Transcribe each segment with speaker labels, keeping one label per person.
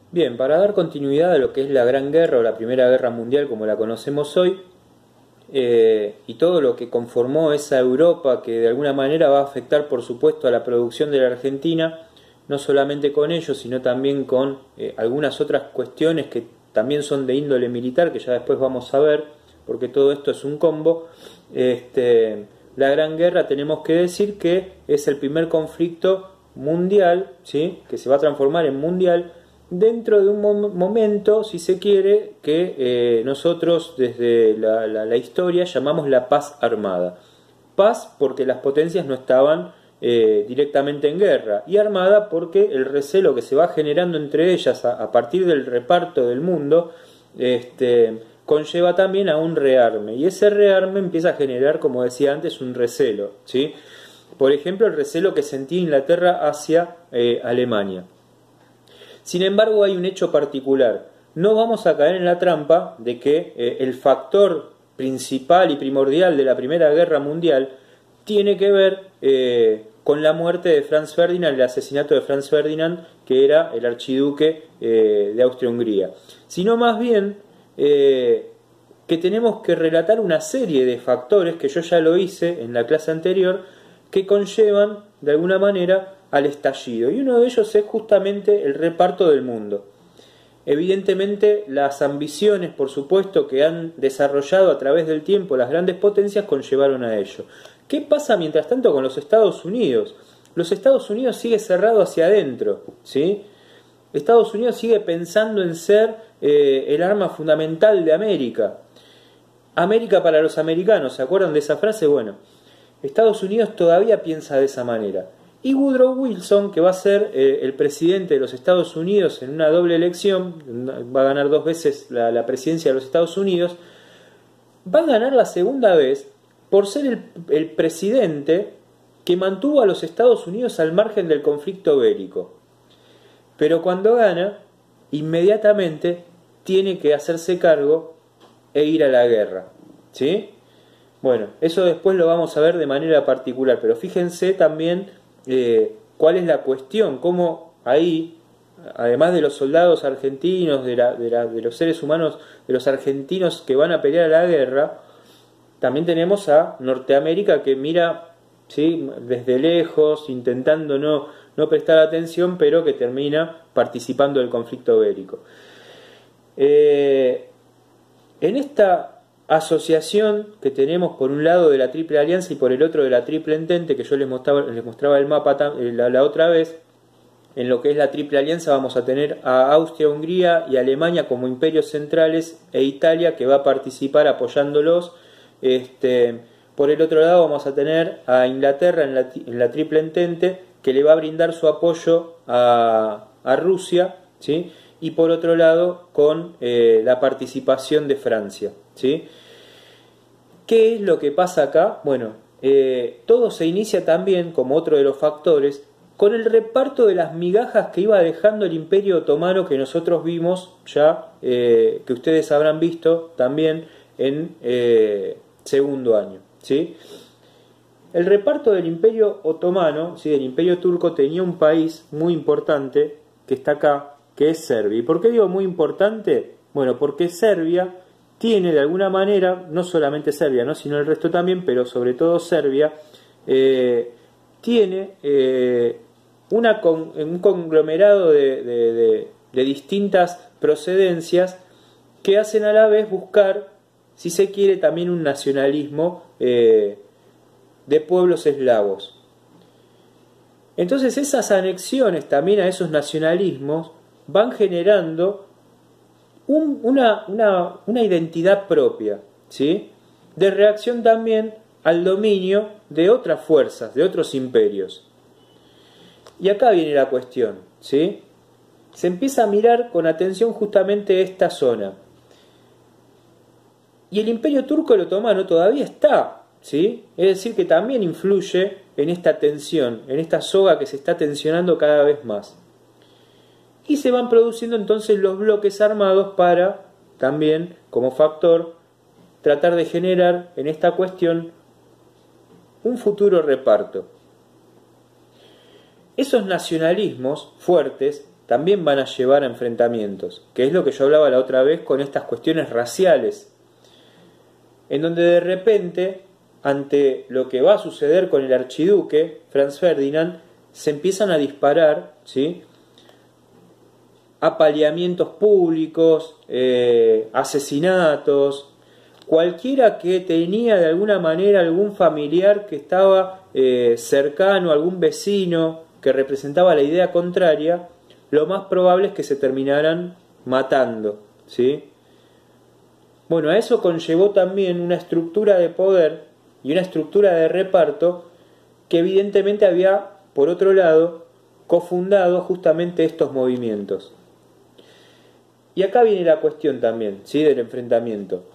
Speaker 1: Bien, para dar continuidad a lo que es la Gran Guerra o la Primera Guerra Mundial como la conocemos hoy, y todo lo que conformó esa Europa que de alguna manera va a afectar por supuesto a la producción de la Argentina, no solamente con ello, sino también con algunas otras cuestiones que también son de índole militar, que ya después vamos a ver, porque todo esto es un combo. La Gran Guerra tenemos que decir que es el primer conflicto mundial, ¿sí?, que se va a transformar en mundial, dentro de un momento, si se quiere, que nosotros desde la historia llamamos la paz armada. Paz porque las potencias no estaban directamente en guerra, y armada porque el recelo que se va generando entre ellas a partir del reparto del mundo conlleva también a un rearme, y ese rearme empieza a generar, como decía antes, un recelo, ¿sí? Por ejemplo, el recelo que sentía Inglaterra hacia Alemania. Sin embargo, hay un hecho particular. No vamos a caer en la trampa de que el factor principal y primordial de la Primera Guerra Mundial tiene que ver con la muerte de Franz Ferdinand, el asesinato de Franz Ferdinand, que era el archiduque de Austria-Hungría, sino más bien que tenemos que relatar una serie de factores, que yo ya lo hice en la clase anterior, que conllevan de alguna manera al estallido, y uno de ellos es justamente el reparto del mundo. Evidentemente las ambiciones, por supuesto, que han desarrollado a través del tiempo las grandes potencias conllevaron a ello. ¿Qué pasa mientras tanto con los Estados Unidos? Los Estados Unidos sigue cerrado hacia adentro, ¿sí? Estados Unidos sigue pensando en ser el arma fundamental de América. América para los americanos, ¿se acuerdan de esa frase? Bueno, Estados Unidos todavía piensa de esa manera. Y Woodrow Wilson, que va a ser el presidente de los Estados Unidos en una doble elección, va a ganar 2 veces la presidencia de los Estados Unidos, va a ganar la segunda vez por ser el presidente que mantuvo a los Estados Unidos al margen del conflicto bélico. Pero cuando gana, inmediatamente tiene que hacerse cargo e ir a la guerra, ¿sí? Bueno, eso después lo vamos a ver de manera particular, pero fíjense también cuál es la cuestión, cómo ahí, además de los soldados argentinos, de los seres humanos, de los argentinos que van a pelear a la guerra, también tenemos a Norteamérica que mira, ¿sí?, desde lejos, intentando no prestar atención, pero que termina participando del conflicto bélico. En esta asociación que tenemos por un lado de la Triple Alianza y por el otro de la Triple Entente, que yo les mostraba el mapa la otra vez, en lo que es la Triple Alianza vamos a tener a Austria, Hungría y Alemania como imperios centrales, e Italia que va a participar apoyándolos. Por el otro lado vamos a tener a Inglaterra en la Triple Entente, que le va a brindar su apoyo a Rusia, ¿sí?, y por otro lado con la participación de Francia, ¿sí? ¿Qué es lo que pasa acá? Bueno, todo se inicia también, como otro de los factores, con el reparto de las migajas que iba dejando el Imperio Otomano, que nosotros vimos ya, que ustedes habrán visto también en segundo año, ¿sí? El reparto del Imperio Otomano, ¿sí?, del Imperio Turco, tenía un país muy importante que está acá, que es Serbia. ¿Y por qué digo muy importante? Bueno, porque Serbia tiene de alguna manera, no solamente Serbia, ¿no?, sino el resto también, pero sobre todo Serbia, tiene un conglomerado de distintas procedencias que hacen a la vez buscar, si se quiere, también un nacionalismo de pueblos eslavos. Entonces esas anexiones también a esos nacionalismos van generando una identidad propia, ¿sí?, de reacción también al dominio de otras fuerzas, de otros imperios. Y acá viene la cuestión, ¿sí? Se empieza a mirar con atención justamente esta zona. Y el Imperio Turco el Otomano todavía está, ¿sí? Es decir, que también influye en esta tensión, en esta soga que se está tensionando cada vez más. Y se van produciendo entonces los bloques armados para también, como factor, tratar de generar en esta cuestión un futuro reparto. Esos nacionalismos fuertes también van a llevar a enfrentamientos, que es lo que yo hablaba la otra vez con estas cuestiones raciales, en donde de repente, ante lo que va a suceder con el archiduque Franz Ferdinand, se empiezan a disparar, ¿sí?, apaleamientos públicos, asesinatos. Cualquiera que tenía de alguna manera algún familiar que estaba cercano, algún vecino que representaba la idea contraria, lo más probable es que se terminaran matando, ¿sí? Bueno, a eso conllevó también una estructura de poder y una estructura de reparto que evidentemente había, por otro lado, cofundado justamente estos movimientos. Y acá viene la cuestión también, ¿sí?, del enfrentamiento.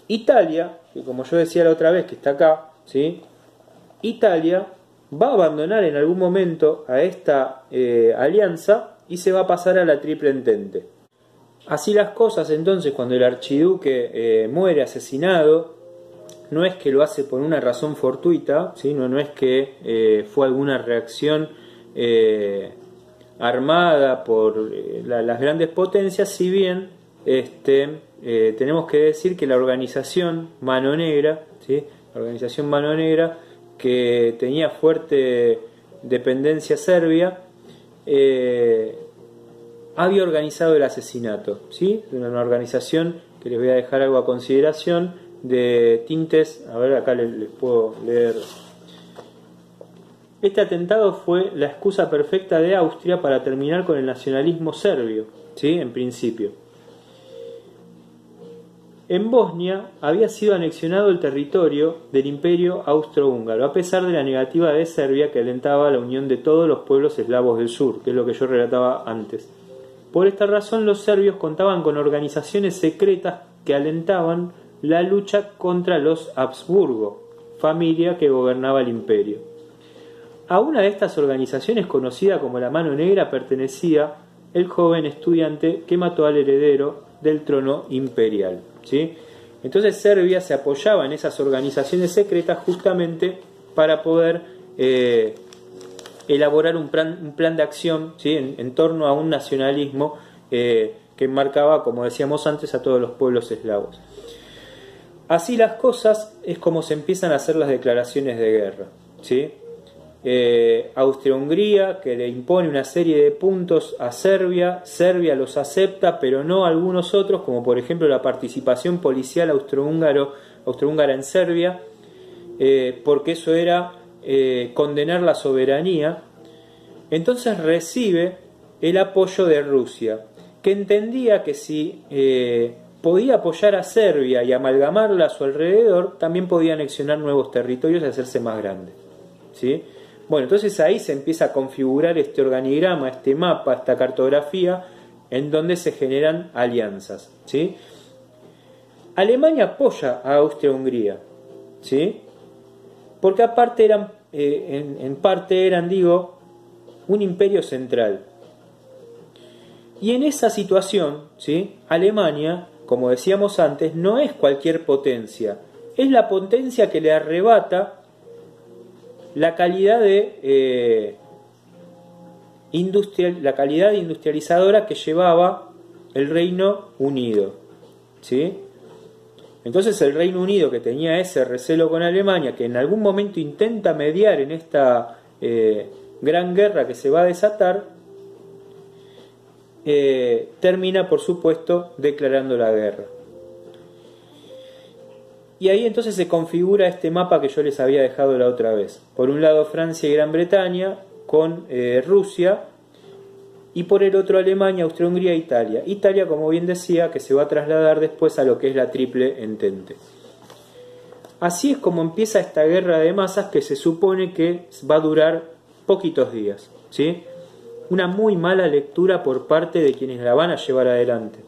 Speaker 1: Italia, que como yo decía la otra vez que está acá, ¿sí?, Italia va a abandonar en algún momento a esta alianza y se va a pasar a la Triple Entente. Así las cosas, entonces, cuando el archiduque muere asesinado, no es que lo hace por una razón fortuita, ¿sí?, no es que fue alguna reacción armada por las grandes potencias, si bien tenemos que decir que la organización Mano Negra, ¿sí?, la organización Mano Negra, que tenía fuerte dependencia serbia, había organizado el asesinato, ¿sí?, una organización que les voy a dejar algo a consideración, de tintes, a ver, acá les puedo leer. Este atentado fue la excusa perfecta de Austria para terminar con el nacionalismo serbio, ¿sí?, en principio. En Bosnia había sido anexionado el territorio del Imperio Austrohúngaro, a pesar de la negativa de Serbia, que alentaba la unión de todos los pueblos eslavos del sur, que es lo que yo relataba antes. Por esta razón, los serbios contaban con organizaciones secretas que alentaban la lucha contra los Habsburgo, familia que gobernaba el imperio. A una de estas organizaciones, conocida como la Mano Negra, pertenecía el joven estudiante que mató al heredero del trono imperial, ¿sí? Entonces Serbia se apoyaba en esas organizaciones secretas justamente para poder elaborar un plan de acción, ¿sí?, en torno a un nacionalismo que enmarcaba, como decíamos antes, a todos los pueblos eslavos. Así las cosas es como se empiezan a hacer las declaraciones de guerra, ¿sí? Austria-Hungría, que le impone una serie de puntos a Serbia, Serbia los acepta, pero no algunos otros, como por ejemplo la participación policial austrohúngara en Serbia, porque eso era condenar la soberanía. Entonces recibe el apoyo de Rusia, que entendía que si podía apoyar a Serbia y amalgamarla a su alrededor, también podía anexionar nuevos territorios y hacerse más grande, ¿sí? Bueno, entonces ahí se empieza a configurar este organigrama, este mapa, esta cartografía, en donde se generan alianzas, ¿sí? Alemania apoya a Austria-Hungría, ¿sí?, porque aparte eran, en parte eran, digo, un imperio central. Y en esa situación, ¿sí?, Alemania, como decíamos antes, no es cualquier potencia, es la potencia que le arrebata la calidad industrializadora que llevaba el Reino Unido, ¿sí? Entonces el Reino Unido, que tenía ese recelo con Alemania, que en algún momento intenta mediar en esta gran guerra que se va a desatar, termina, por supuesto, declarando la guerra. Y ahí entonces se configura este mapa que yo les había dejado la otra vez. Por un lado Francia y Gran Bretaña con Rusia, y por el otro Alemania, Austria-Hungría e Italia. Italia, como bien decía, que se va a trasladar después a lo que es la Triple Entente. Así es como empieza esta guerra de masas que se supone que va a durar poquitos días, ¿sí? Una muy mala lectura por parte de quienes la van a llevar adelante.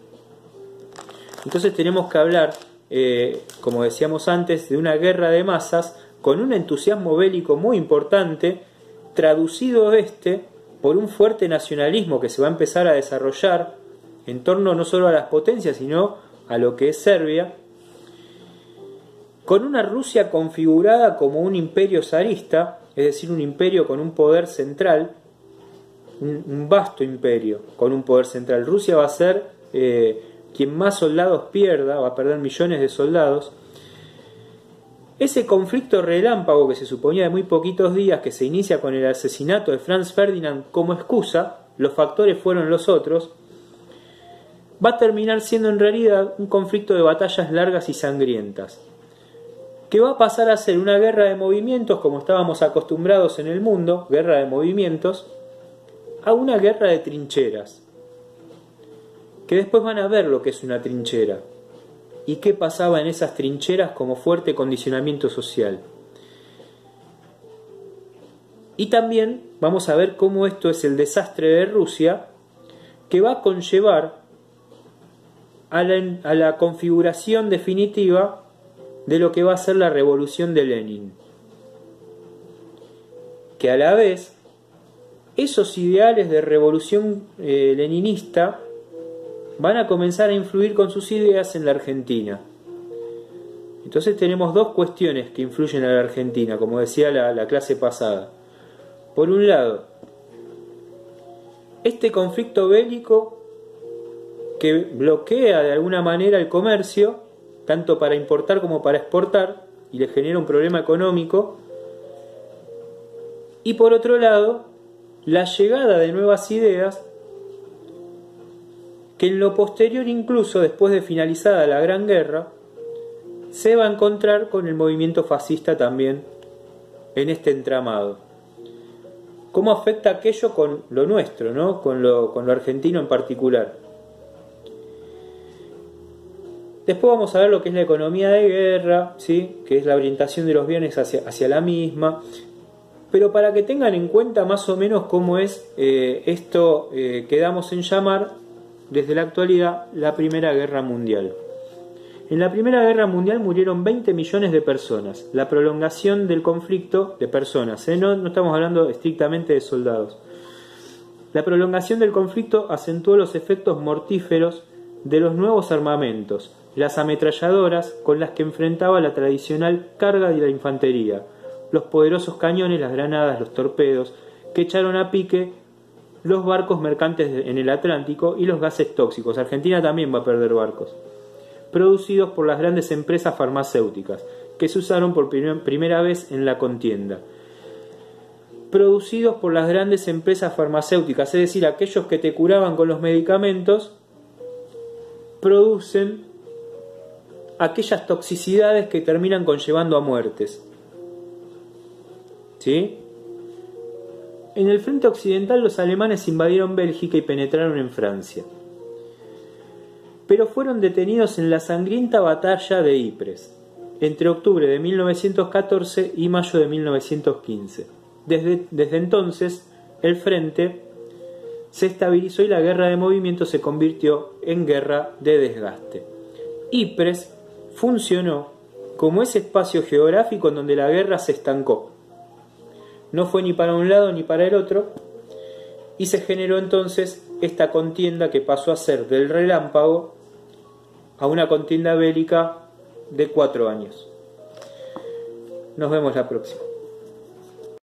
Speaker 1: Entonces tenemos que hablar, como decíamos antes, de una guerra de masas con un entusiasmo bélico muy importante, traducido por un fuerte nacionalismo que se va a empezar a desarrollar en torno no solo a las potencias, sino a lo que es Serbia, con una Rusia configurada como un imperio zarista, es decir, un imperio con un poder central, un vasto imperio con un poder central. Rusia va a ser quien más soldados pierda, va a perder millones de soldados. Ese conflicto relámpago que se suponía de muy poquitos días, que se inicia con el asesinato de Franz Ferdinand como excusa, los factores fueron los otros, va a terminar siendo en realidad un conflicto de batallas largas y sangrientas, que va a pasar a ser una guerra de movimientos, como estábamos acostumbrados en el mundo, guerra de movimientos, a una guerra de trincheras, que después van a ver lo que es una trinchera y qué pasaba en esas trincheras como fuerte condicionamiento social. Y también vamos a ver cómo esto es el desastre de Rusia, que va a conllevar a la configuración definitiva de lo que va a ser la revolución de Lenin, que a la vez esos ideales de revolución leninista van a comenzar a influir con sus ideas en la Argentina. Entonces tenemos dos cuestiones que influyen a la Argentina, como decía la clase pasada. Por un lado, este conflicto bélico que bloquea de alguna manera el comercio, tanto para importar como para exportar, y le genera un problema económico. Y por otro lado, la llegada de nuevas ideas que en lo posterior, incluso después de finalizada la Gran Guerra, se va a encontrar con el movimiento fascista también en este entramado. ¿Cómo afecta aquello con lo nuestro, ¿no? con lo argentino en particular? Después vamos a ver lo que es la economía de guerra, ¿sí? Que es la orientación de los bienes hacia la misma. Pero para que tengan en cuenta más o menos cómo es esto que damos en llamar, desde la actualidad, la Primera Guerra Mundial. En la Primera Guerra Mundial murieron 20 millones de personas. La prolongación del conflicto de personas, no estamos hablando estrictamente de soldados. La prolongación del conflicto acentuó los efectos mortíferos de los nuevos armamentos, las ametralladoras con las que enfrentaba la tradicional carga de la infantería, los poderosos cañones, las granadas, los torpedos, que echaron a pique los barcos mercantes en el Atlántico y los gases tóxicos. Argentina también va a perder barcos. Producidos por las grandes empresas farmacéuticas, que se usaron por primera vez en la contienda. Producidos por las grandes empresas farmacéuticas, es decir, aquellos que te curaban con los medicamentos, producen aquellas toxicidades que terminan conllevando a muertes. ¿Sí? En el frente occidental los alemanes invadieron Bélgica y penetraron en Francia, pero fueron detenidos en la sangrienta batalla de Ypres, entre octubre de 1914 y mayo de 1915. Desde entonces, el frente se estabilizó y la guerra de movimiento se convirtió en guerra de desgaste. Ypres funcionó como ese espacio geográfico en donde la guerra se estancó. No fue ni para un lado ni para el otro, y se generó entonces esta contienda que pasó a ser del relámpago a una contienda bélica de 4 años. Nos vemos la próxima.